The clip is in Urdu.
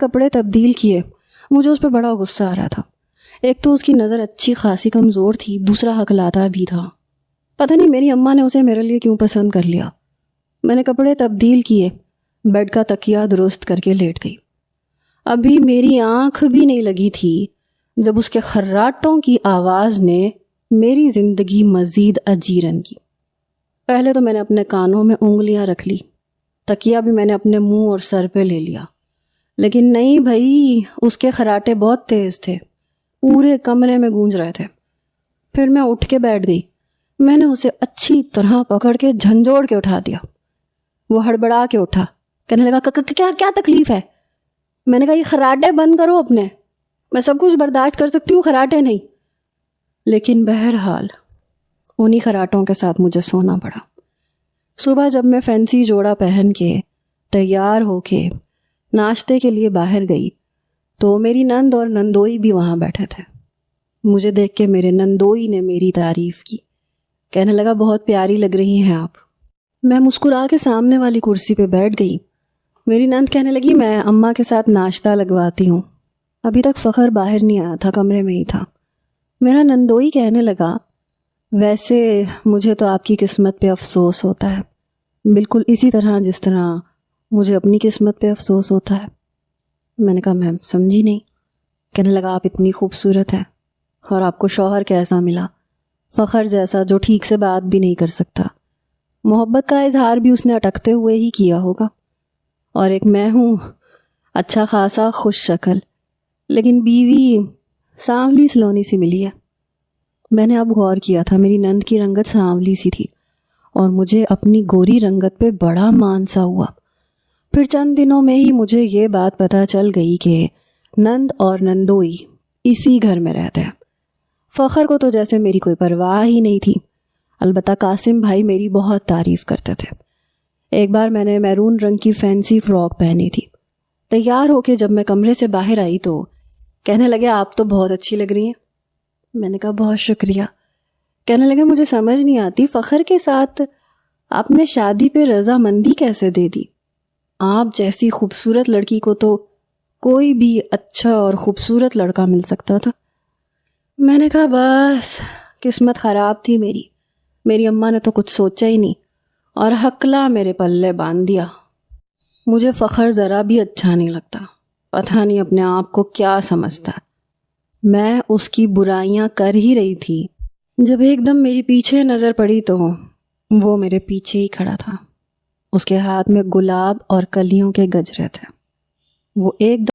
کپڑے تبدیل کیے۔ مجھے اس پہ بڑا غصہ آ رہا تھا۔ ایک تو اس کی نظر اچھی خاصی کمزور تھی، دوسرا ہکلاتا بھی تھا۔ پتہ نہیں میری اماں نے اسے میرے لیے کیوں پسند کر لیا۔ میں نے کپڑے تبدیل کیے، بیڈ کا تکیہ درست کر کے لیٹ گئی۔ ابھی میری آنکھ بھی نہیں لگی تھی جب اس کے خراٹوں کی آواز نے میری زندگی مزید اجیرن کی۔ پہلے تو میں نے اپنے کانوں میں انگلیاں رکھ لی، تکیہ بھی میں نے اپنے منہ اور سر پہ لے لیا، لیکن نہیں بھائی، اس کے خراٹے بہت تیز تھے، پورے کمرے میں گونج رہے تھے۔ پھر میں اٹھ کے بیٹھ گئی۔ میں نے اسے اچھی طرح پکڑ کے جھنجھوڑ کے اٹھا دیا۔ وہ ہڑبڑا کے اٹھا، کہنے لگا کیا تکلیف ہے؟ میں نے کہا یہ خراٹے بند کرو اپنے، میں سب کچھ برداشت کر سکتی ہوں، خراٹے نہیں۔ لیکن بہرحال انہی خراٹوں کے ساتھ مجھے سونا پڑا۔ صبح جب میں فینسی جوڑا پہن کے تیار ہو کے ناشتے کے لیے باہر گئی تو میری نند اور نندوئی بھی وہاں بیٹھے تھے۔ مجھے دیکھ کے میرے نندوئی نے میری تعریف کی، کہنے لگا بہت پیاری لگ رہی ہیں آپ۔ میں مسکرا کے سامنے والی کرسی پہ بیٹھ گئی۔ میری نند کہنے لگی میں اماں کے ساتھ ناشتہ لگواتی ہوں۔ ابھی تک فخر باہر نہیں آیا تھا، کمرے میں ہی تھا۔ میرا نندوئی کہنے لگا ویسے مجھے تو آپ کی قسمت پہ افسوس ہوتا ہے، بالکل اسی طرح جس طرح مجھے اپنی قسمت پہ افسوس ہوتا ہے۔ میں نے کہا میں سمجھی نہیں۔ کہنے لگا آپ اتنی خوبصورت ہیں اور آپ کو شوہر کیسا ملا، فخر جیسا جو ٹھیک سے بات بھی نہیں کر سکتا۔ محبت کا اظہار بھی اس نے اٹکتے ہوئے ہی کیا ہوگا، اور ایک میں ہوں اچھا خاصا خوش شکل، لیکن بیوی سانولی سلونی سی ملی ہے۔ میں نے اب غور کیا تھا، میری نند کی رنگت سانولی سی تھی اور مجھے اپنی گوری رنگت پہ بڑا مان سا ہوا۔ پھر چند دنوں میں ہی مجھے یہ بات پتہ چل گئی کہ نند اور نندوئی اسی گھر میں رہتے ہیں۔ فخر کو تو جیسے میری کوئی پرواہ ہی نہیں تھی، البتہ قاسم بھائی میری بہت تعریف کرتے تھے۔ ایک بار میں نے میرون رنگ کی فینسی فراک پہنی تھی۔ تیار ہو کے جب میں کمرے سے باہر آئی تو کہنے لگے آپ تو بہت اچھی لگ رہی ہیں۔ میں نے کہا بہت شکریہ۔ کہنے لگے مجھے سمجھ نہیں آتی فخر کے ساتھ آپ نے شادی پہ رضامندی کیسے دے دی؟ آپ جیسی خوبصورت لڑکی کو تو کوئی بھی اچھا اور خوبصورت لڑکا مل سکتا تھا۔ میں نے کہا بس قسمت خراب تھی میری اماں نے تو کچھ سوچا ہی نہیں اور ہکلا میرے پلے باندھ دیا۔ مجھے فخر ذرا بھی اچھا نہیں لگتا، پتہ نہیں اپنے آپ کو کیا سمجھتا۔ میں اس کی برائیاں کر ہی رہی تھی جب ایک دم میری پیچھے نظر پڑی تو وہ میرے پیچھے ہی کھڑا تھا۔ اس کے ہاتھ میں گلاب اور کلیوں کے گجرے تھے۔ وہ ایک دم